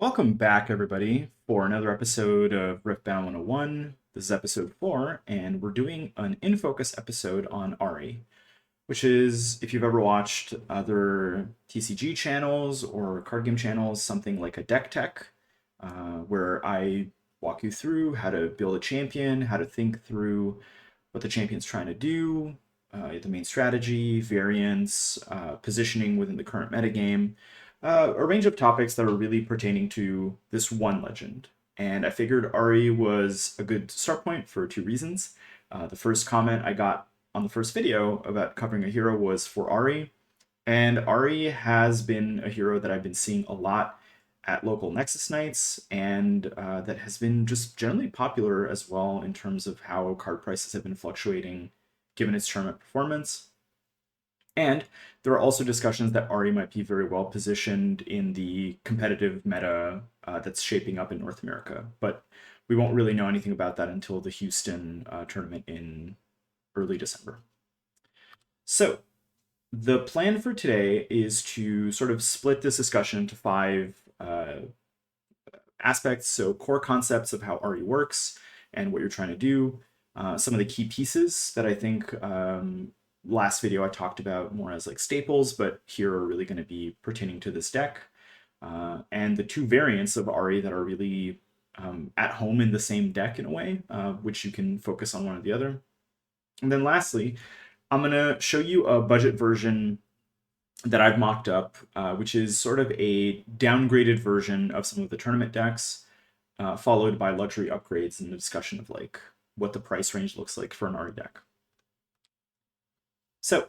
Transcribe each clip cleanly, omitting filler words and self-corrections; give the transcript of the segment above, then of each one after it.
Welcome back, everybody, for another episode of Riftbound 101. This is episode 4, and we're doing an in focus episode on Ahri, which is, if you've ever watched other TCG channels or card game channels, something like a deck tech, where I walk you through how to build a champion, how to think through what the champion's trying to do, the main strategy, variants, positioning within the current metagame, a range of topics that are really pertaining to this one legend. And I figured Ahri was a good start point for two reasons. The first comment I got on the first video about covering a hero was for Ahri, and Ahri has been a hero that I've been seeing a lot at local Nexus nights, and that has been just generally popular as well in terms of how card prices have been fluctuating given its tournament performance. And there are also discussions that Ahri might be very well positioned in the competitive meta that's shaping up in North America. But we won't really know anything about that until the Houston tournament in early December. So the plan for today is to sort of split this discussion into five aspects. So core concepts of how Ahri works and what you're trying to do. Some of the key pieces that I think last video I talked about more as like staples, but here are really going to be pertaining to this deck. And the two variants of Ahri that are really at home in the same deck in a way, which you can focus on one or the other. And then lastly, I'm going to show you a budget version that I've mocked up, which is sort of a downgraded version of some of the tournament decks, followed by luxury upgrades and the discussion of like what the price range looks like for an Ahri deck. So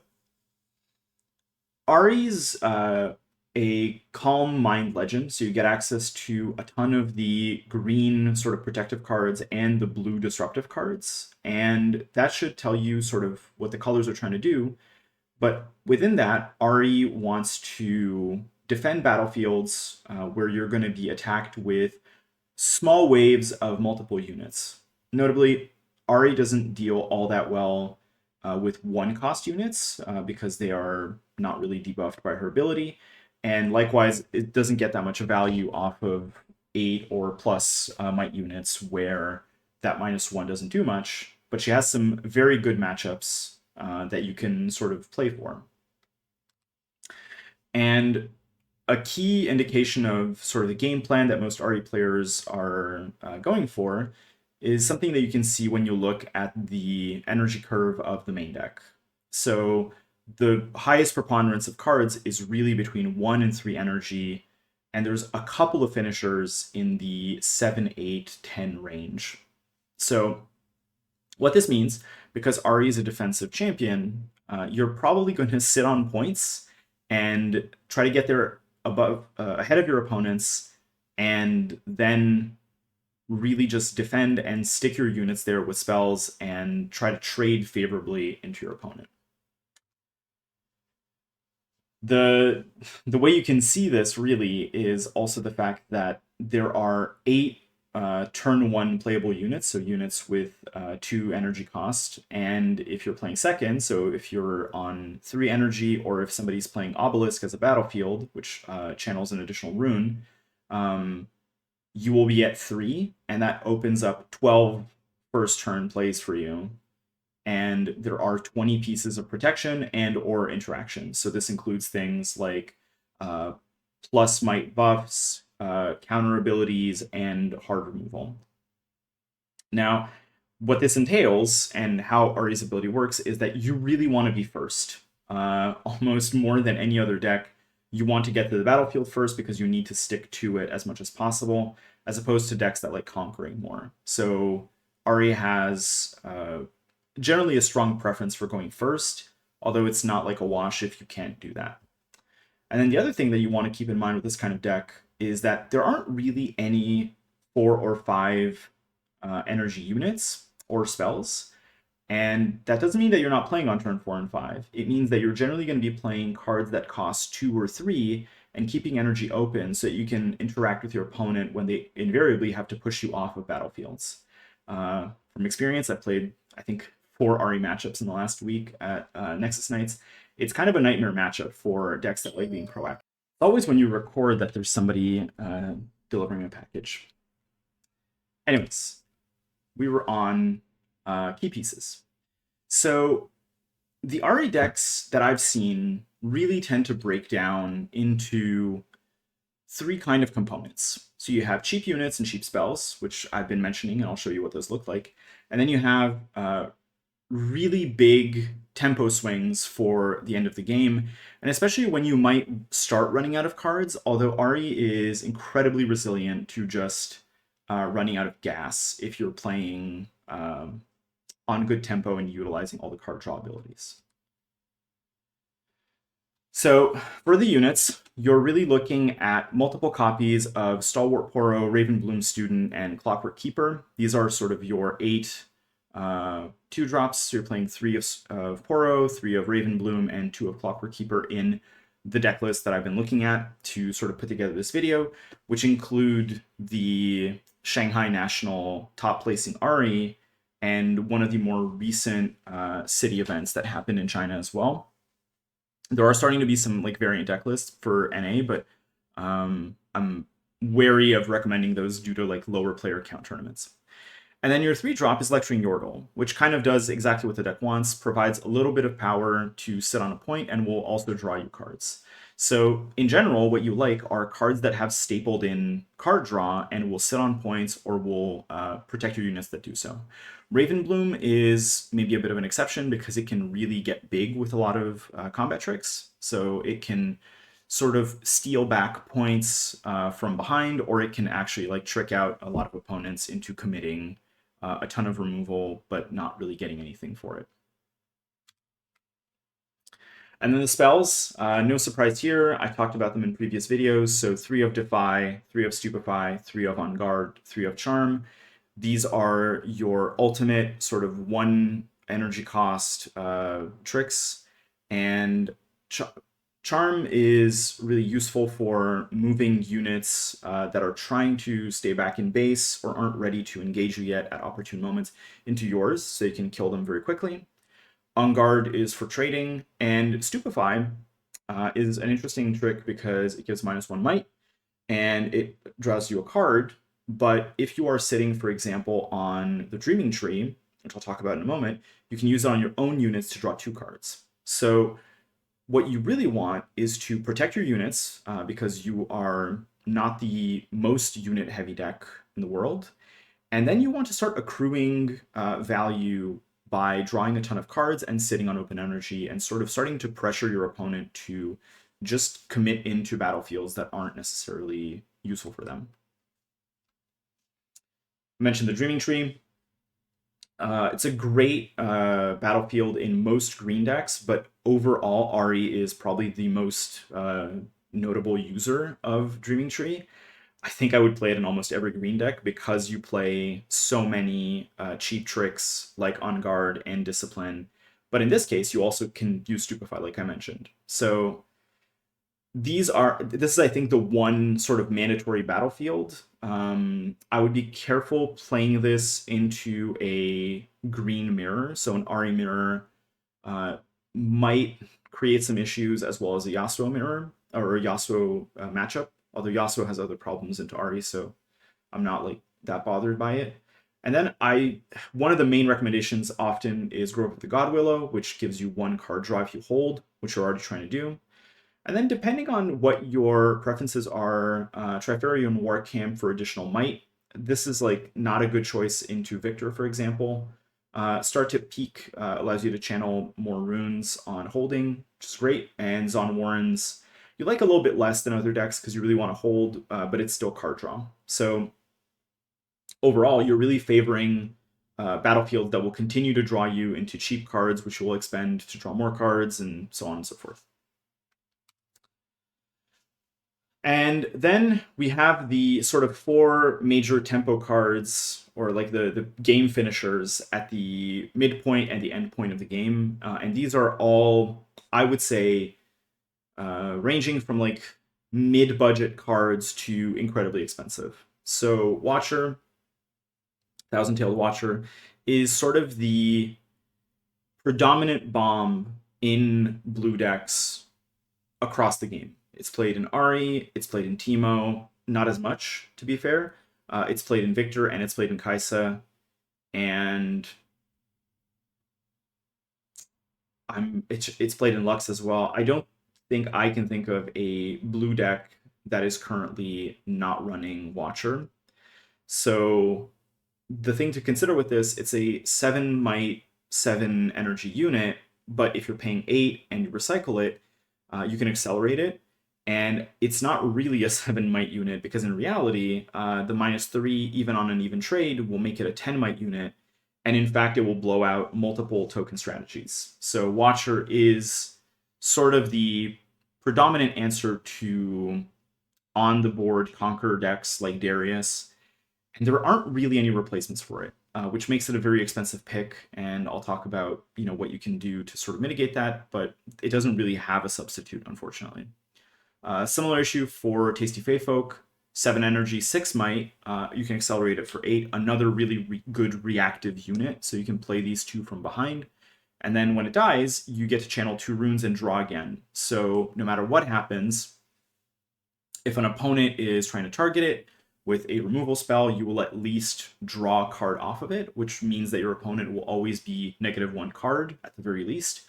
Ahri's a calm mind legend, so you get access to a ton of the green sort of protective cards and the blue disruptive cards, and that should tell you sort of what the colors are trying to do. But within that, Ahri wants to defend battlefields where you're going to be attacked with small waves of multiple units. Notably, Ahri doesn't deal all that well with one cost units because they are not really debuffed by her ability. And likewise, it doesn't get that much value off of 8 or plus might units where that -1 doesn't do much. But she has some very good matchups that you can sort of play for. And a key indication of sort of the game plan that most Ahri players are going for is something that you can see when you look at the energy curve of the main deck. So the highest preponderance of cards is really between 1 and 3 energy, and there's a couple of finishers in the 7, 8, 10 range. So what this means, because Ahri is a defensive champion, you're probably going to sit on points and try to get there above ahead of your opponents, and then really just defend and stick your units there with spells and try to trade favorably into your opponent. The way you can see this really is also the fact that there are 8 turn 1 playable units, so units with 2 energy cost. And if you're playing second, so if you're on 3 energy, or if somebody's playing Obelisk as a battlefield, which channels an additional rune, you will be at 3, and that opens up 12 first turn plays for you. And there are 20 pieces of protection and or interaction. So this includes things like plus might buffs, counter abilities, and hard removal. Now, what this entails and how Ahri's ability works is that you really want to be first. Almost more than any other deck, you want to get to the battlefield first because you need to stick to it as much as possible, as opposed to decks that like conquering more. So Ahri has generally a strong preference for going first, although it's not like a wash if you can't do that. And then the other thing that you want to keep in mind with this kind of deck is that there aren't really any 4 or 5 energy units or spells. And that doesn't mean that you're not playing on turn 4 and 5. It means that you're generally going to be playing cards that cost 2 or 3 and keeping energy open so that you can interact with your opponent when they invariably have to push you off of battlefields. From experience, I've played, I think, 4 Ahri matchups in the last week at Nexus Nights. It's kind of a nightmare matchup for decks that like being proactive. Always when you record that there's delivering a package. Anyways, we were on key pieces. So the Ahri decks that I've seen really tend to break down into three kind of components. So you have cheap units and cheap spells, which I've been mentioning, and I'll show you what those look like. And then you have really big tempo swings for the end of the game, and especially when you might start running out of cards, although Ahri is incredibly resilient to just running out of gas if you're playing on good tempo and utilizing all the card draw abilities. So for the units, you're really looking at multiple copies of Stalwart Poro, Ravenbloom Student, and Clockwork Keeper. These are sort of your 8 2-drops. So you're playing 3 of Poro, 3 of Ravenbloom, and 2 of Clockwork Keeper in the deck list that I've been looking at to sort of put together this video, which include the Shanghai National top placing Ahri and one of the more recent city events that happened in China as well. There are starting to be some like variant deck lists for NA, but I'm wary of recommending those due to like lower player count tournaments. And then your 3-drop is Lecturing Yordle, which kind of does exactly what the deck wants, provides a little bit of power to sit on a point, and will also draw you cards. So in general, what you like are cards that have stapled in card draw and will sit on points or will protect your units that do so. Ravenbloom is maybe a bit of an exception because it can really get big with a lot of combat tricks. So it can sort of steal back points from behind, or it can actually like trick out a lot of opponents into committing a ton of removal, but not really getting anything for it. And then the spells, no surprise here. I talked about them in previous videos. So 3 of Defy, 3 of Stupefy, 3 of On Guard, 3 of Charm. These are your ultimate sort of 1 energy cost tricks. And Charm is really useful for moving units that are trying to stay back in base or aren't ready to engage you yet at opportune moments into yours, so you can kill them very quickly. On Guard is for trading, and Stupefy is an interesting trick because it gives -1 might, and it draws you a card. But if you are sitting, for example, on the Dreaming Tree, which I'll talk about in a moment, you can use it on your own units to draw 2 cards. So what you really want is to protect your units because you are not the most unit-heavy deck in the world. And then you want to start accruing value by drawing a ton of cards and sitting on open energy and sort of starting to pressure your opponent to just commit into battlefields that aren't necessarily useful for them. I mentioned the Dreaming Tree. It's a great battlefield in most green decks, but overall, Ahri is probably the most notable user of Dreaming Tree. I think I would play it in almost every green deck because you play so many cheap tricks like On Guard and Discipline. But in this case, you also can use Stupefy, like I mentioned. So this is, I think, the one sort of mandatory battlefield. I would be careful playing this into a green mirror. So an Ahri mirror might create some issues, as well as a Yasuo mirror or a Yasuo matchup. Although Yasuo has other problems into Ahri, so I'm not like that bothered by it. And then one of the main recommendations often is Grow Up with the God Willow, which gives you 1 card draw if you hold, which you're already trying to do. And then depending on what your preferences are, Trifarian and War Camp for additional might. This is like not a good choice into Victor, for example. Start to Peak allows you to channel more runes on holding, which is great. And Zon Warrens you like a little bit less than other decks because you really want to hold, but it's still card draw. So overall, you're really favoring battlefields that will continue to draw you into cheap cards, which you will expend to draw more cards, and so on and so forth. And then we have the sort of 4 major tempo cards, or like the game finishers at the midpoint and the end point of the game. And these are all, I would say, ranging from like mid-budget cards to incredibly expensive. So Watcher, Thousand-Tailed Watcher, is sort of the predominant bomb in blue decks across the game. It's played in Ahri, it's played in Teemo, not as much, to be fair. It's played in Victor and it's played in Kaisa, and it's played in Lux as well. I don't think I can think of a blue deck that is currently not running Watcher. So the thing to consider with this, it's a 7 might, 7 energy unit, but if you're paying 8 and you recycle it, you can accelerate it. And it's not really a 7 might unit because in reality, the -3, even on an even trade, will make it a 10 might unit. And in fact, it will blow out multiple token strategies. So Watcher is sort of the predominant answer to on the board conquer decks like Darius, and there aren't really any replacements for it, which makes it a very expensive pick. And I'll talk about what you can do to sort of mitigate that, but it doesn't really have a substitute, unfortunately. Similar issue for Tasty Fey Folk. 7 energy, 6 might. You can accelerate it for 8. Another really good reactive unit, so you can play these 2 from behind. And then when it dies, you get to channel 2 runes and draw again. So no matter what happens, if an opponent is trying to target it with a removal spell, you will at least draw a card off of it, which means that your opponent will always be -1 card at the very least.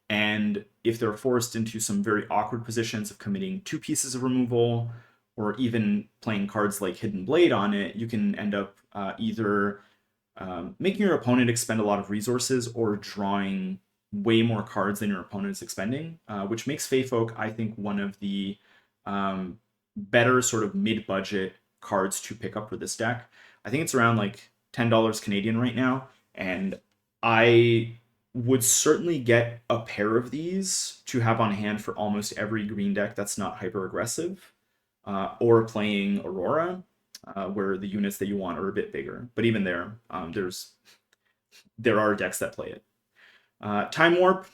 And if they're forced into some very awkward positions of committing 2 pieces of removal, or even playing cards like Hidden Blade on it, you can end up either making your opponent expend a lot of resources or drawing way more cards than your opponent is expending, which makes Fey Folk, I think, one of the better sort of mid-budget cards to pick up for this deck. I think it's around like $10 Canadian right now, and I would certainly get a pair of these to have on hand for almost every green deck that's not hyper aggressive, or playing Aurora, where the units that you want are a bit bigger. But even there, there are decks that play it. Time Warp.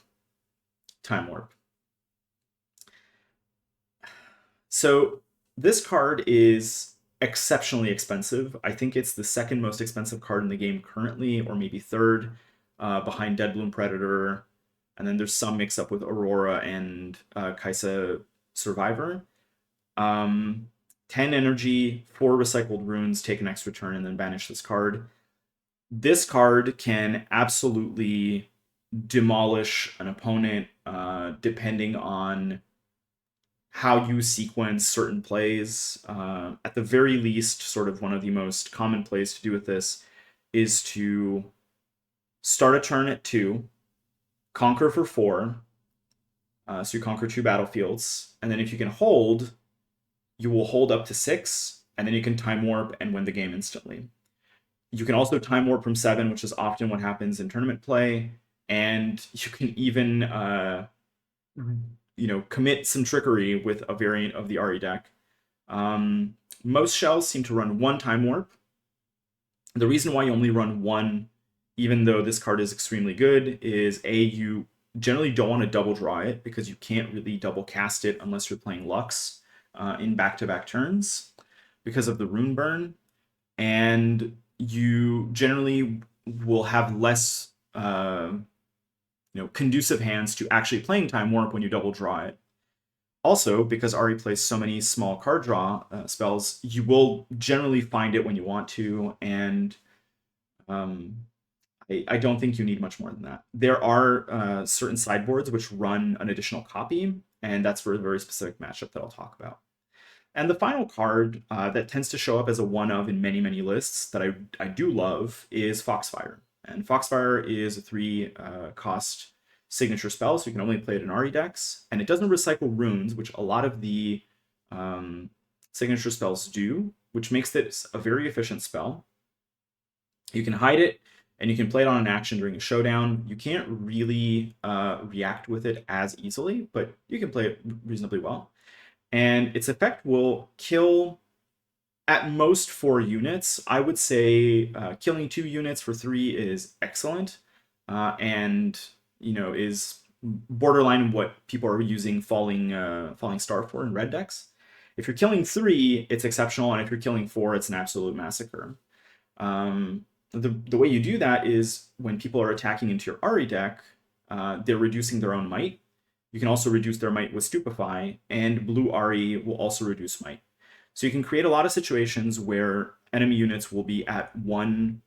So this card is exceptionally expensive. I think it's the second most expensive card in the game currently, or maybe third, behind Deadbloom Predator. And then there's some mix up with Aurora and Kaisa Survivor. 10 energy, 4 recycled runes, take an extra turn, and then banish this card. This card can absolutely demolish an opponent depending on how you sequence certain plays. At the very least, sort of one of the most common plays to do with this is to start a turn at 2, conquer for 4, so you conquer 2 battlefields, and then if you can hold, you will hold up to 6, and then you can time warp and win the game instantly. You can also time warp from 7, which is often what happens in tournament play, and you can even commit some trickery with a variant of the Ahri deck. Most shells seem to run 1 time warp. The reason why you only run 1, even though this card is extremely good, is you generally don't want to double draw it because you can't really double cast it unless you're playing Lux in back-to-back turns because of the rune burn, and you generally will have less conducive hands to actually playing Time Warp when you double draw it. Also, because Ahri plays so many small card draw spells, you will generally find it when you want to, and I don't think you need much more than that. There are certain sideboards which run an additional copy, and that's for a very specific matchup that I'll talk about. And the final card that tends to show up as a one-of in many, many lists that I do love is Foxfire. And Foxfire is a 3 cost signature spell, so you can only play it in Ahri decks. And it doesn't recycle runes, which a lot of the signature spells do, which makes it a very efficient spell. You can hide it, and you can play it on an action during a showdown. You can't really react with it as easily, but you can play it reasonably well. And its effect will kill at most 4 units. I would say killing 2 units for 3 is excellent, and is borderline what people are using Falling Star for in red decks. If you're killing 3, it's exceptional, and if you're killing 4, it's an absolute massacre. The way you do that is when people are attacking into your Ahri deck, they're reducing their own might. You can also reduce their might with Stupefy, and blue Ahri will also reduce might. So you can create a lot of situations where enemy units will be at 1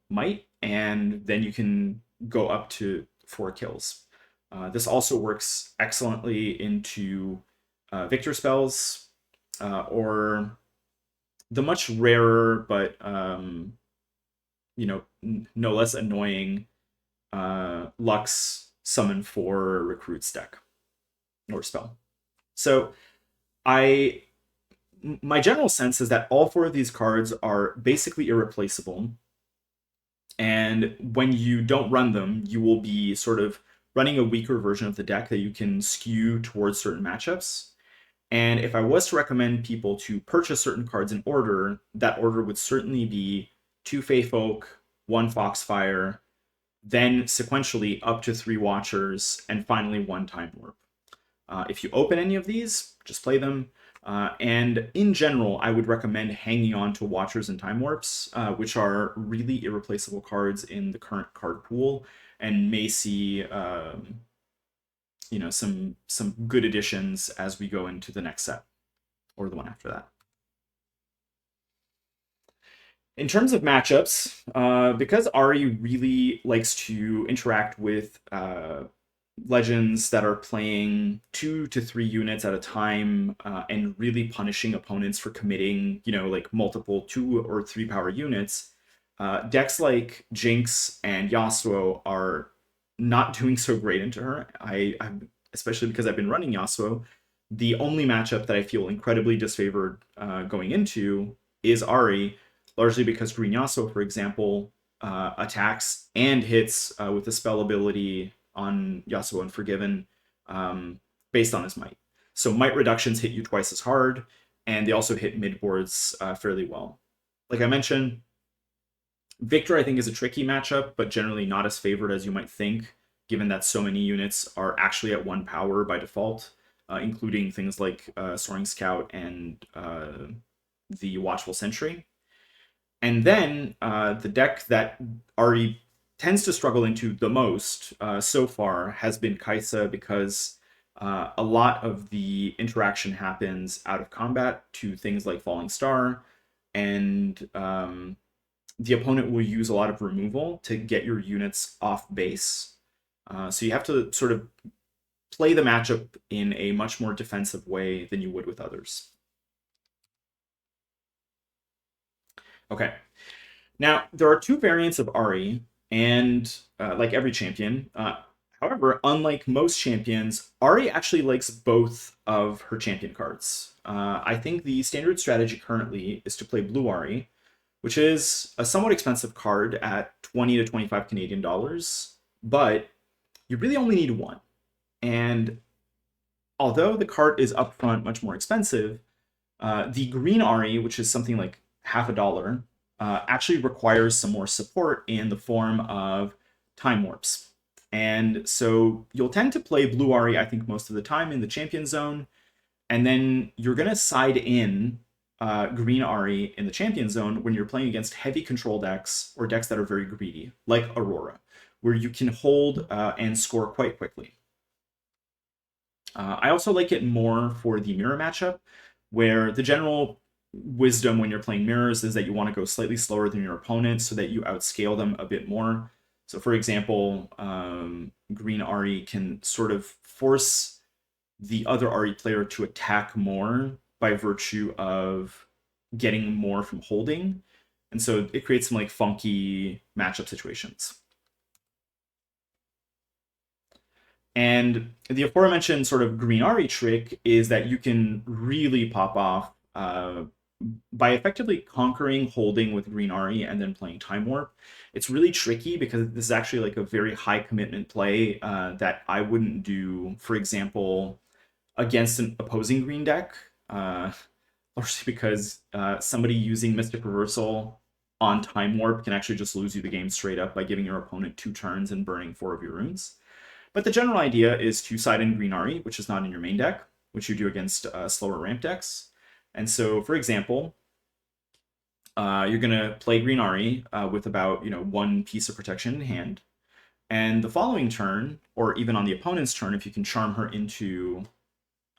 might, and then you can go up to 4 kills. This also works excellently into victor spells, or the much rarer but no less annoying Lux Summon 4 Recruits deck or spell. So I my general sense is that all 4 of these cards are basically irreplaceable, and when you don't run them, you will be sort of running a weaker version of the deck that you can skew towards certain matchups. And if I was to recommend people to purchase certain cards in order, that order would certainly be 2 Fey Folk, 1 Foxfire, then sequentially up to 3 Watchers, and finally 1 Time Warp. If you open any of these, just play them. And in general, I would recommend hanging on to Watchers and Time Warps, which are really irreplaceable cards in the current card pool, and may see some good additions as we go into the next set or the one after that. In terms of matchups, because Ahri really likes to interact with legends that are playing 2 to 3 units at a time, and really punishing opponents for committing, like multiple 2 or 3 power units, decks like Jinx and Yasuo are not doing so great into her. Especially because I've been running Yasuo, the only matchup that I feel incredibly disfavored going into is Ahri, largely because Green Yasuo, for example, attacks and hits with the spell ability on Yasuo Unforgiven, based on his might. So might reductions hit you twice as hard, and they also hit mid boards fairly well. Like I mentioned, Victor I think is a tricky matchup, but generally not as favored as you might think, given that so many units are actually at 1 power by default, including things like Soaring Scout and the Watchful Sentry. And then the deck that Ahri tends to struggle into the most so far has been Kaisa, because a lot of the interaction happens out of combat to things like Falling Star, and the opponent will use a lot of removal to get your units off base. So you have to sort of play the matchup in a much more defensive way than you would with others. Okay. Now, there are 2 variants of Ahri, and like every champion, however, unlike most champions, Ahri actually likes both of her champion cards. I think the standard strategy currently is to play Blue Ahri, which is a somewhat expensive card at 20 to 25 Canadian dollars, but you really only need 1. And although the card is upfront much more expensive, the Green Ahri, which is something like half a dollar, actually requires some more support in the form of Time Warps. And so you'll tend to play Blue Ahri, I think, most of the time in the champion zone, and then you're going to side in Green Ahri in the champion zone when you're playing against heavy control decks or decks that are very greedy, like Aurora, where you can hold and score quite quickly. I also like it more for the mirror matchup, where the general wisdom when you're playing mirrors is that you want to go slightly slower than your opponent so that you outscale them a bit more. So, for example, Green Ahri can sort of force the other Ahri player to attack more by virtue of getting more from holding. And so it creates some like funky matchup situations. And the aforementioned sort of Green Ahri trick is that you can really pop off by effectively conquering holding with Green Ahri and then playing Time Warp. It's really tricky because this is actually like a very high commitment play that I wouldn't do, for example, against an opposing green deck, largely because somebody using Mystic Reversal on Time Warp can actually just lose you the game straight up by giving your opponent 2 turns and burning 4 of your runes. But the general idea is to side in Green Ahri, which is not in your main deck, which you do against slower ramp decks. And so, for example, you're going to play Green Ahri with about 1 piece of protection in hand. And the following turn, or even on the opponent's turn, if you can charm her into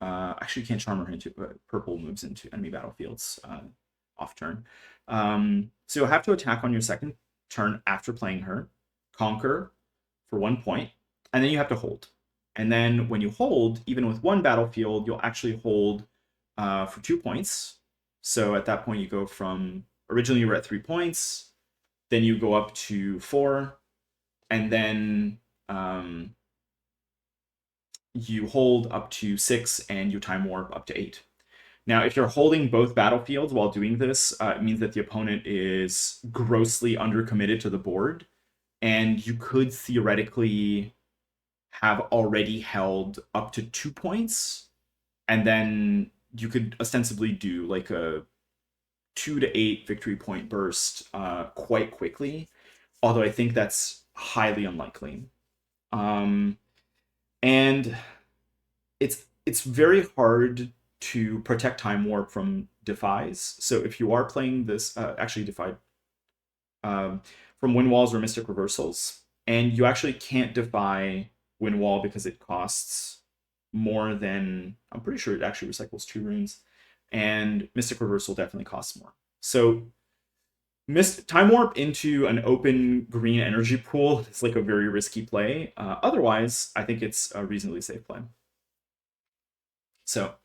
Actually, you can't charm her into, but purple moves into enemy battlefields off turn. So you'll have to attack on your second turn after playing her, conquer for 1 point, and then you have to hold. And then when you hold, even with one battlefield, you'll actually hold for 2 points. So at that point, you go from originally you were at 3 points, then you go up to 4, and then you hold up to 6, and you time warp up to 8. Now, if you're holding both battlefields while doing this, it means that the opponent is grossly undercommitted to the board, and you could theoretically have already held up to 2 points, and then you could ostensibly do like a 2 to 8 victory point burst quite quickly, although I think that's highly unlikely. And it's very hard to protect time warp from defies. So if you are playing this, actually defy from wind walls or mystic reversals, and you actually can't defy wind wall because it costs more than, I'm pretty sure it actually recycles 2 runes, and mystic reversal definitely costs more. So time warp into an open green energy pool is like a very risky play. Otherwise, I think it's a reasonably safe play. So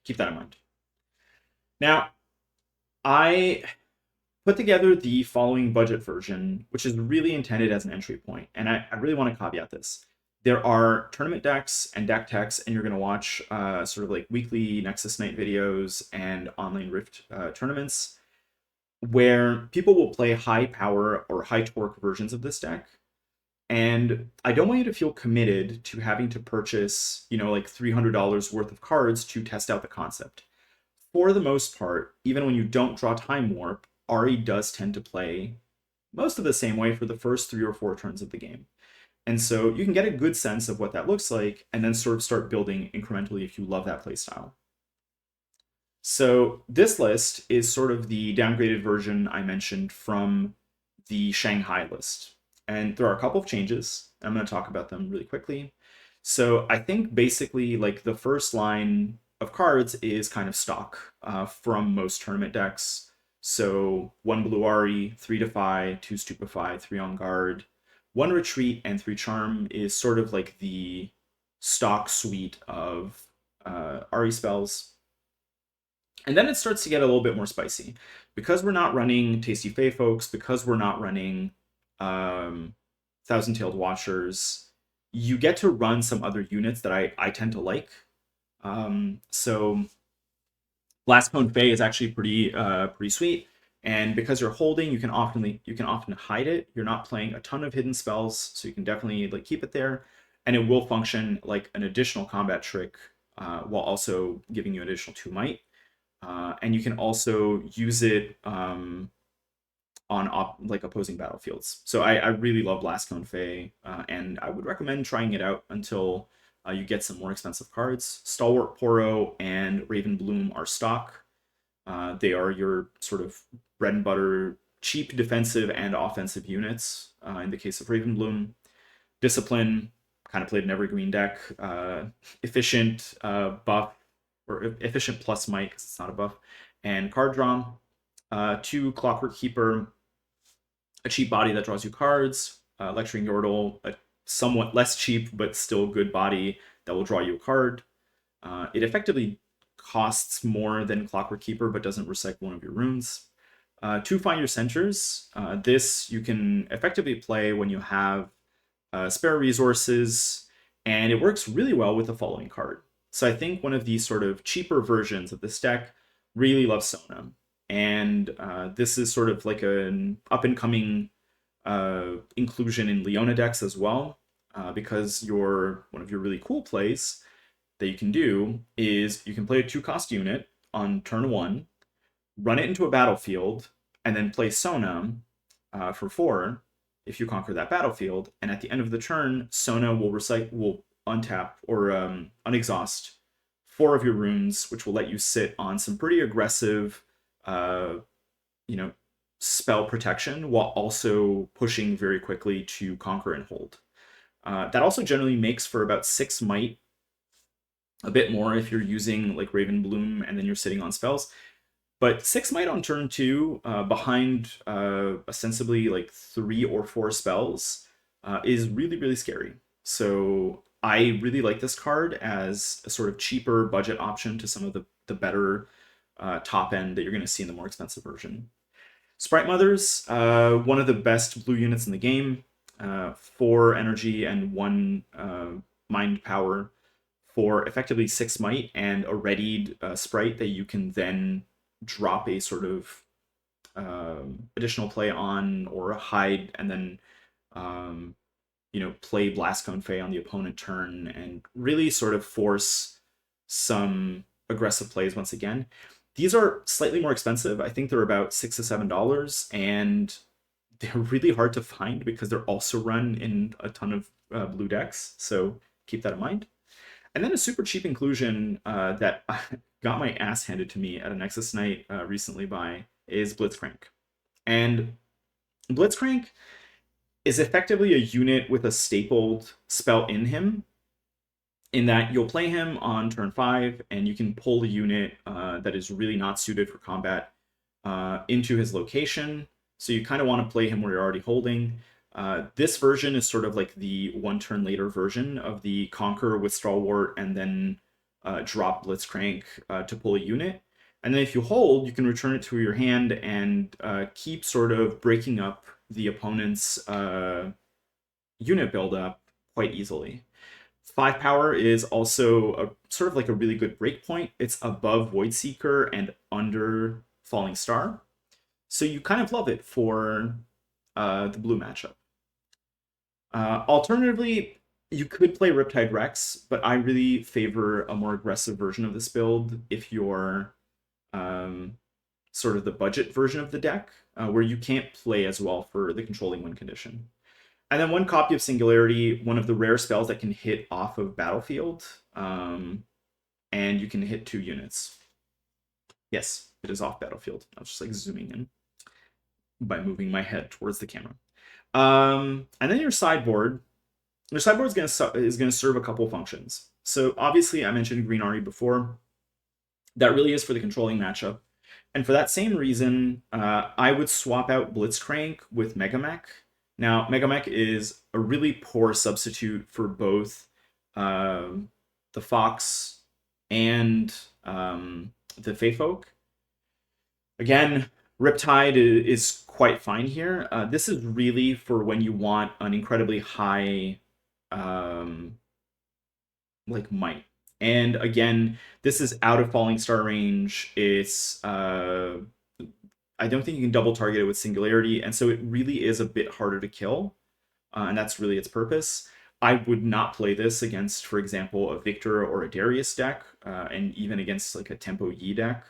keep that in mind. Now, I put together the following budget version, which is really intended as an entry point. And I really want to caveat this. There are tournament decks and deck techs, and you're going to watch sort of like weekly Nexus Night videos and online Rift tournaments where people will play high power or high torque versions of this deck. And I don't want you to feel committed to having to purchase, like $300 worth of cards to test out the concept. For the most part, even when you don't draw time warp, Ahri does tend to play most of the same way for the first 3 or 4 turns of the game. And so you can get a good sense of what that looks like and then sort of start building incrementally if you love that playstyle. So this list is sort of the downgraded version I mentioned from the Shanghai list. And there are a couple of changes. I'm going to talk about them really quickly. So I think basically like the first line of cards is kind of stock from most tournament decks. So 1 blue Ahri, 3 defy, 2 stupefy, 3 on guard, 1 retreat, and 3 charm is sort of like the stock suite of Ahri spells. And then it starts to get a little bit more spicy. Because we're not running Tasty Fey Folks, because we're not running Thousand-Tailed Watchers, you get to run some other units that I tend to like. So Blast Cone Fey is actually pretty sweet. And because you're holding, you can often hide it. You're not playing a ton of hidden spells, so you can definitely like keep it there. And it will function like an additional combat trick while also giving you an additional 2 might. And you can also use it on like opposing battlefields. So I really love Blast Cone Fey, and I would recommend trying it out until you get some more expensive cards. Stalwart Poro and Raven Bloom are stock. They are your sort of bread and butter, cheap defensive and offensive units. In the case of Raven Bloom, Discipline, kind of played in every green deck. Efficient buff, or efficient plus might because it's not a buff, and card draw. 2 Clockwork Keeper, a cheap body that draws you cards. Lecturing Yordle, a somewhat less cheap but still good body that will draw you a card. It effectively costs more than Clockwork Keeper but doesn't recycle one of your runes. 2 Find Your Centers. This you can effectively play when you have spare resources, and it works really well with the following card. So I think one of these sort of cheaper versions of this deck really loves Sona. And this is sort of like an up-and-coming inclusion in Leona decks as well, because one of your really cool plays that you can do is you can play a 2-cost unit on turn 1, run it into a battlefield, and then play Sona for 4 if you conquer that battlefield. And at the end of the turn, Sona will untap or unexhaust 4 of your runes, which will let you sit on some pretty aggressive, spell protection while also pushing very quickly to conquer and hold. That also generally makes for about 6 might a bit more if you're using like Raven Bloom and then you're sitting on spells. But 6 might on turn 2, behind ostensibly like 3 or 4 spells, is really, really scary. So I really like this card as a sort of cheaper budget option to some of the better top end that you're going to see in the more expensive version. Sprite Mothers, one of the best blue units in the game. 4 energy and 1 mind power for effectively 6 might and a readied sprite that you can then drop a sort of additional play on or hide and then um, play Blast Cone Fey on the opponent turn and really sort of force some aggressive plays once again. These are slightly more expensive. I think they're about $6 to $7, and they're really hard to find because they're also run in a ton of blue decks. So keep that in mind. And then a super cheap inclusion that got my ass handed to me at a Nexus night recently is Blitzcrank. And Blitzcrank is effectively a unit with a stapled spell in him, in that you'll play him on turn 5 and you can pull a unit that is really not suited for combat into his location. So you kind of want to play him where you're already holding. This version is sort of like the 1 turn later version of the Conquer with Stalwart and then drop Blitzcrank to pull a unit. And then if you hold, you can return it to your hand and keep sort of breaking up the opponent's unit buildup quite easily. 5 power is also a sort of like a really good breakpoint. It's above Voidseeker and under Falling Star. So you kind of love it for the blue matchup. Alternatively, you could play Riptide Rex, but I really favor a more aggressive version of this build if you're sort of the budget version of the deck, where you can't play as well for the controlling win condition. And then 1 copy of Singularity, one of the rare spells that can hit off of battlefield, and you can hit 2 units. Yes, it is off battlefield. I was just like zooming in by moving my head towards the camera. And then your sideboard. Your sideboard is going to serve a couple functions. So obviously, I mentioned Green Ahri before. That really is for the controlling matchup. And for that same reason, I would swap out Blitzcrank with Megamech. Now, Megamech is a really poor substitute for both the Fox and the Feyfolk. Again, Riptide is quite fine here. This is really for when you want an incredibly high like might. And again, this is out of Falling Star range. It's I don't think you can double target it with Singularity, and so it really is a bit harder to kill, and that's really its purpose. I would not play this against, for example, a Victor or a Darius deck, and even against like a Tempo Yi deck,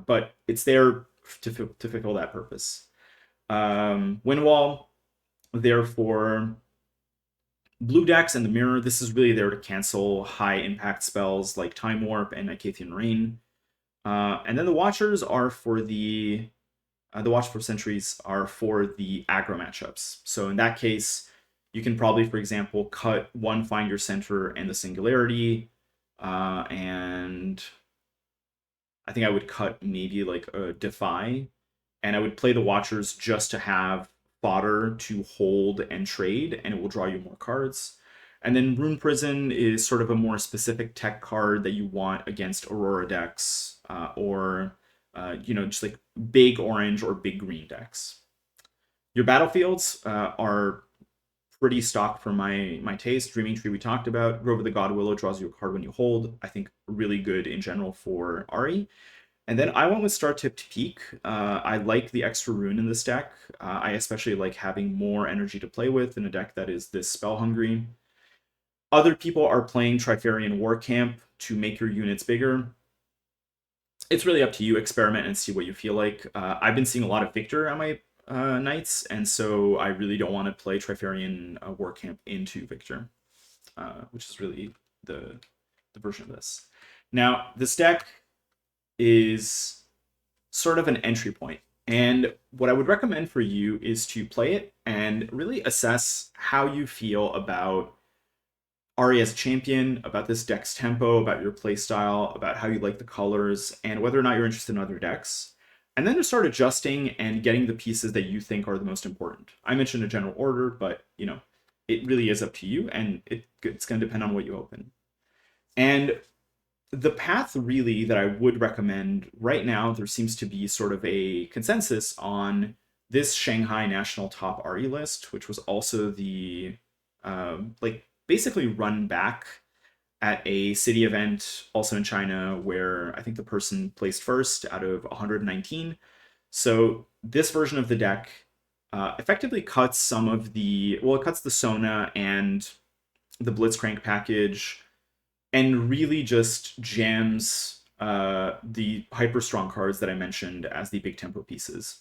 but it's there to fulfill that purpose. Windwall, therefore, blue decks and the Mirror, this is really there to cancel high impact spells like Time Warp and Icathian Rain. And then the Watchers are for the Watchful Sentries are for the aggro matchups. So in that case, you can probably, for example, cut 1 Find Your Center and the Singularity, and I think I would cut maybe like a Defy, and I would play the Watchers just to have fodder to hold and trade, and it will draw you more cards. And then Rune Prison is sort of a more specific tech card that you want against Aurora decks, or just like big orange or big green decks. Your battlefields are pretty stock for my taste. Dreaming Tree we talked about. Grove of the God Willow draws you a card when you hold. I think really good in general for Ahri. And then I went with Star Tip to Peak. I like the extra rune in this deck. I especially like having more energy to play with in a deck that is this spell hungry. Other people are playing Trifarian War Camp to make your units bigger. It's really up to you. Experiment and see what you feel like. I've been seeing a lot of Victor on my nights, and so I really don't want to play Trifarian War Camp into Victor, which is really the version of this. Now, this deck is sort of an entry point. And what I would recommend for you is to play it and really assess how you feel about Ahri as a champion, about this deck's tempo, about your playstyle, about how you like the colors, and whether or not you're interested in other decks. And then to start adjusting and getting the pieces that you think are the most important. I mentioned a general order, but it really is up to you, and it's going to depend on what you open. And the path really that I would recommend right now, there seems to be sort of a consensus on this Shanghai National Top RE list, which was also the like basically run back at a city event also in China where I think the person placed first out of 119. So this version of the deck effectively cuts some of it cuts the Sona and the Blitzcrank package and really just jams the hyper strong cards that I mentioned as the big tempo pieces.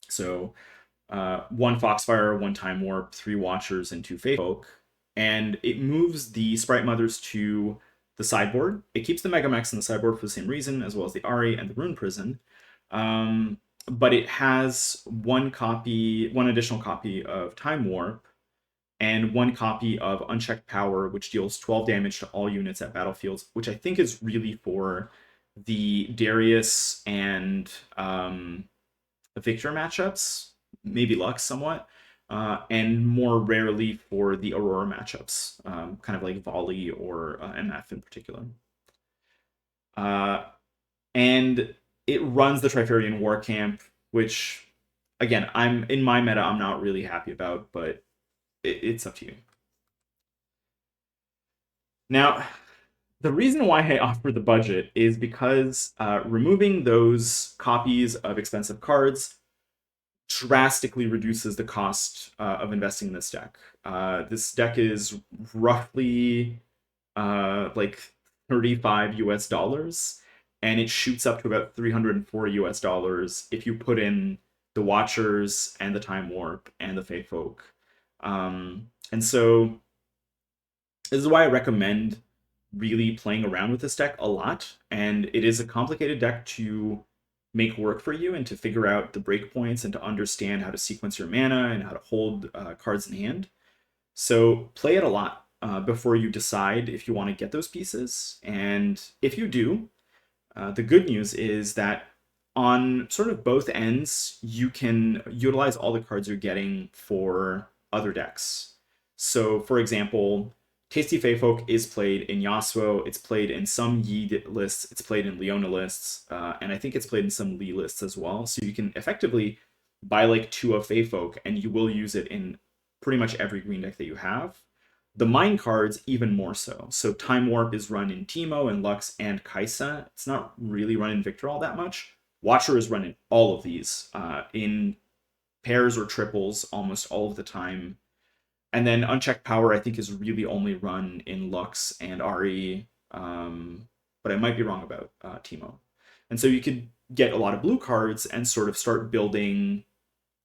So one Foxfire, one Time Warp, three Watchers, and two Faith Folk. And it moves the Sprite Mothers to the sideboard. It keeps the Megamechs in the sideboard for the same reason, as well as the Ahri and the Rune Prison. But it has one additional copy of Time Warp, and one copy of Unchecked Power, which deals 12 damage to all units at battlefields, which I think is really for the Darius and Victor matchups, maybe Lux somewhat, and more rarely for the Aurora matchups, kind of like Volley or MF in particular. And it runs the Trifarian War Camp, which, again, I'm in my meta, I'm not really happy about, but it's up to you. Now, the reason why I offer the budget is because removing those copies of expensive cards drastically reduces the cost of investing in this deck. This deck is roughly like 35 US dollars, and it shoots up to about 340 US dollars if you put in the Watchers and the Time Warp and the Fae Folk. And so this is why I recommend really playing around with this deck a lot. And it is a complicated deck to make work for you and to figure out the breakpoints and to understand how to sequence your mana and how to hold cards in hand. So play it a lot before you decide if you want to get those pieces. And if you do, the good news is that on sort of both ends, you can utilize all the cards you're getting for other decks. So, for example, Tasty Fae Folk is played in Yasuo, it's played in some Yi lists, it's played in Leona lists, and I think it's played in some Lee lists as well. So you can effectively buy like two of Fae Folk, and you will use it in pretty much every green deck that you have. The mine cards, even more so. So Time Warp is run in Teemo and Lux and Kaisa. It's not really run in Victor all that much. Watcher is run in all of these in pairs or triples almost all of the time. And then Unchecked Power, I think, is really only run in Lux and Ahri, but I might be wrong about Teemo. And so you could get a lot of blue cards and sort of start building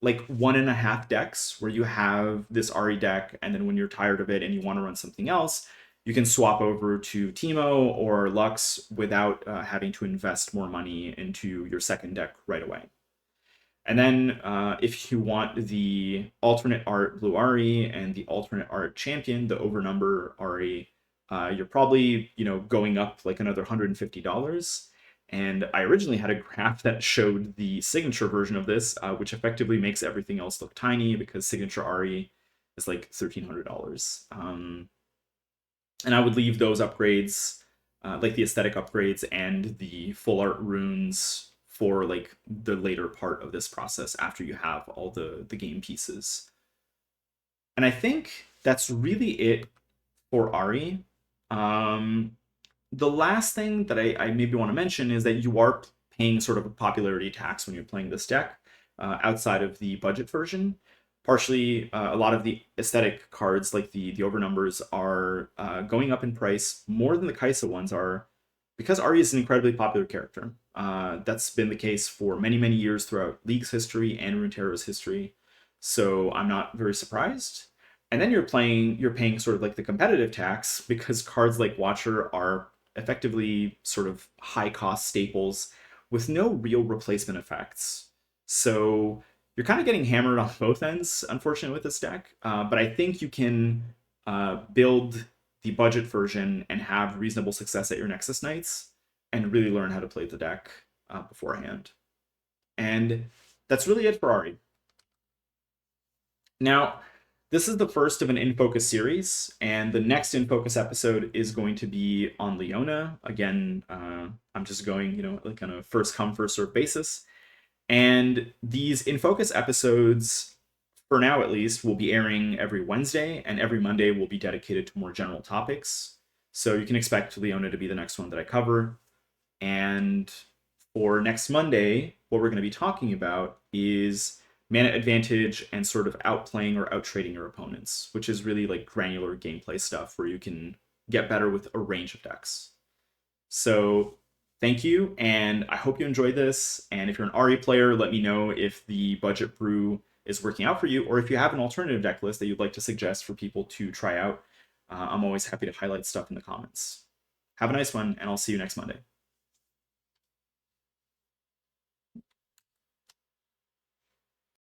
like 1.5 decks where you have this Ahri deck, and then when you're tired of it and you want to run something else, you can swap over to Teemo or Lux without having to invest more money into your second deck right away. And then if you want the alternate art Blue Ahri and the alternate art champion, the overnumber Ahri, you're probably going up like another $150. And I originally had a graph that showed the signature version of this, which effectively makes everything else look tiny because signature Ahri is like $1,300. And I would leave those upgrades, like the aesthetic upgrades and the full art runes, for like the later part of this process after you have all the game pieces. And I think that's really it for Ahri. The last thing that I maybe want to mention is that you are paying sort of a popularity tax when you're playing this deck outside of the budget version. Partially, a lot of the aesthetic cards, like the overnumbers, are going up in price more than the Kaisa ones are, because Ahri is an incredibly popular character. That's been the case for many, many years throughout League's history and Runeterra's history. So I'm not very surprised. And then you're paying sort of like the competitive tax because cards like Watcher are effectively sort of high cost staples with no real replacement effects. So you're kind of getting hammered on both ends, unfortunately, with this deck. But I think you can build the budget version and have reasonable success at your Nexus Nights and really learn how to play the deck beforehand. And that's really it for Ahri. Now, this is the first of an In Focus series, and the next In Focus episode is going to be on Leona. Again, I'm just going, like on a first come, first serve basis. And these In Focus episodes, for now at least, will be airing every Wednesday, and every Monday will be dedicated to more general topics. So you can expect Leona to be the next one that I cover. And for next Monday, what we're going to be talking about is mana advantage and sort of outplaying or outtrading your opponents, which is really like granular gameplay stuff where you can get better with a range of decks. So thank you, and I hope you enjoyed this. And if you're an Ahri player, let me know if the budget brew is working out for you, or if you have an alternative deck list that you'd like to suggest for people to try out. I'm always happy to highlight stuff in the comments. Have a nice one, and I'll see you next Monday.